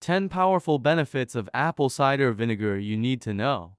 10 powerful benefits of apple cider vinegar you need to know.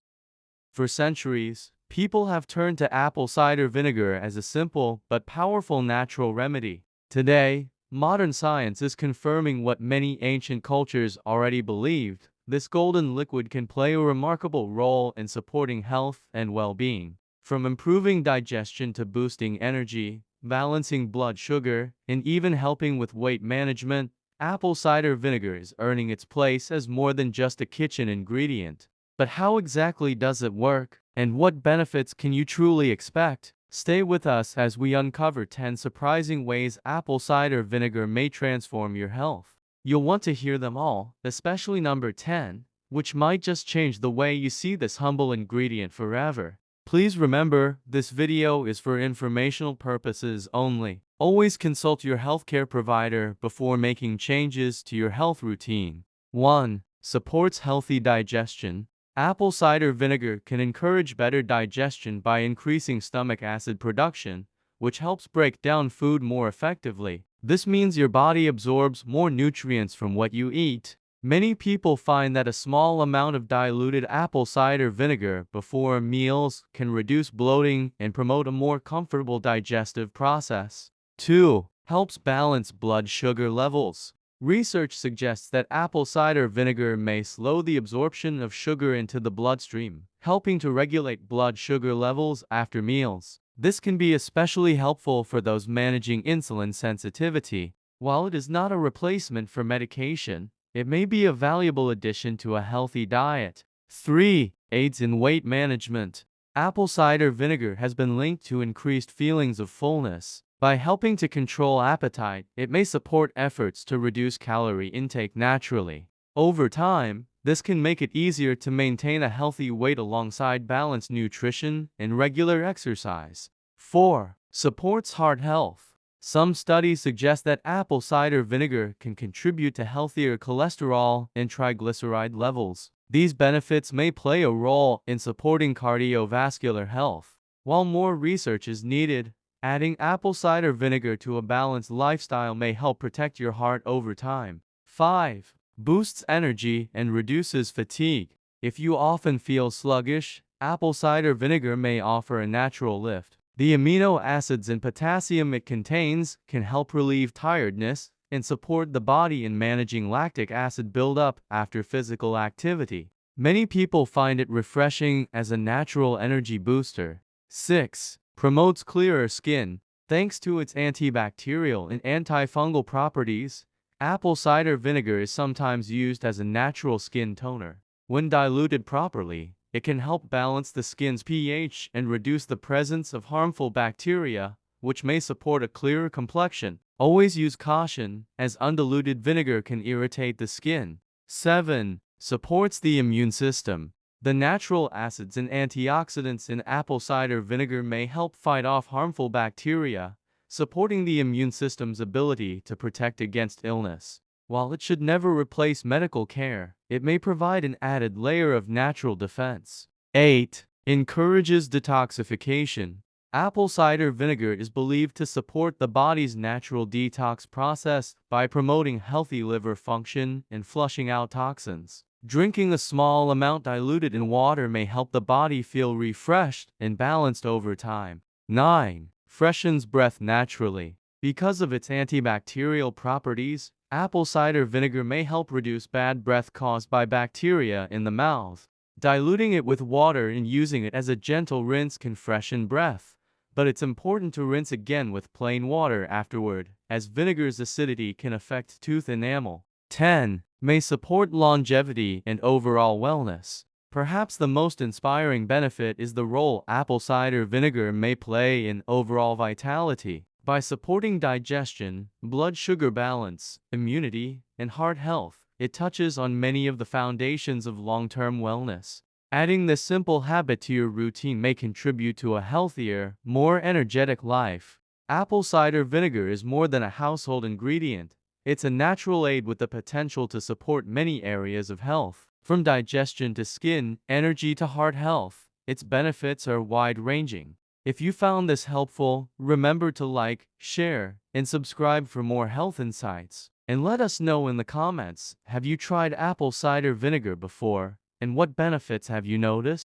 For centuries, people have turned to apple cider vinegar as a simple but powerful natural remedy. Today, modern science is confirming what many ancient cultures already believed. This golden liquid can play a remarkable role in supporting health and well-being. From improving digestion to boosting energy, balancing blood sugar, and even helping with weight management, apple cider vinegar is earning its place as more than just a kitchen ingredient. But how exactly does it work, and what benefits can you truly expect? Stay with us as we uncover 10 surprising ways apple cider vinegar may transform your health. You'll want to hear them all, especially number 10, which might just change the way you see this humble ingredient forever. Please remember, this video is for informational purposes only. Always consult your healthcare provider before making changes to your health routine. 1. Supports healthy digestion. Apple cider vinegar can encourage better digestion by increasing stomach acid production, which helps break down food more effectively. This means your body absorbs more nutrients from what you eat. Many people find that a small amount of diluted apple cider vinegar before meals can reduce bloating and promote a more comfortable digestive process. 2. Helps balance blood sugar levels. Research suggests that apple cider vinegar may slow the absorption of sugar into the bloodstream, helping to regulate blood sugar levels after meals. This can be especially helpful for those managing insulin sensitivity. While it is not a replacement for medication, it may be a valuable addition to a healthy diet. 3. Aids in weight management. Apple cider vinegar has been linked to increased feelings of fullness. By helping to control appetite, it may support efforts to reduce calorie intake naturally. Over time, this can make it easier to maintain a healthy weight alongside balanced nutrition and regular exercise. 4. Supports heart health. Some studies suggest that apple cider vinegar can contribute to healthier cholesterol and triglyceride levels. These benefits may play a role in supporting cardiovascular health. While more research is needed, adding apple cider vinegar to a balanced lifestyle may help protect your heart over time. 5. Boosts energy and reduces fatigue. If you often feel sluggish, apple cider vinegar may offer a natural lift. The amino acids and potassium it contains can help relieve tiredness and support the body in managing lactic acid buildup after physical activity. Many people find it refreshing as a natural energy booster. 6. Promotes clearer skin. Thanks to its antibacterial and antifungal properties, apple cider vinegar is sometimes used as a natural skin toner. When diluted properly, it can help balance the skin's pH and reduce the presence of harmful bacteria, which may support a clearer complexion. Always use caution, as undiluted vinegar can irritate the skin. 7. Supports the immune system. The natural acids and antioxidants in apple cider vinegar may help fight off harmful bacteria, supporting the immune system's ability to protect against illness. While it should never replace medical care, it may provide an added layer of natural defense. 8. Encourages detoxification. Apple cider vinegar is believed to support the body's natural detox process by promoting healthy liver function and flushing out toxins. Drinking a small amount diluted in water may help the body feel refreshed and balanced over time. 9. Freshens breath naturally. Because of its antibacterial properties, apple cider vinegar may help reduce bad breath caused by bacteria in the mouth. Diluting it with water and using it as a gentle rinse can freshen breath, but it's important to rinse again with plain water afterward, as vinegar's acidity can affect tooth enamel. 10. May support longevity and overall wellness. Perhaps the most inspiring benefit is the role apple cider vinegar may play in overall vitality. By supporting digestion, blood sugar balance, immunity, and heart health, it touches on many of the foundations of long-term wellness. Adding this simple habit to your routine may contribute to a healthier, more energetic life. Apple cider vinegar is more than a household ingredient. It's a natural aid with the potential to support many areas of health. From digestion to skin, energy to heart health, its benefits are wide-ranging. If you found this helpful, remember to like, share, and subscribe for more health insights. And let us know in the comments, have you tried apple cider vinegar before, and what benefits have you noticed?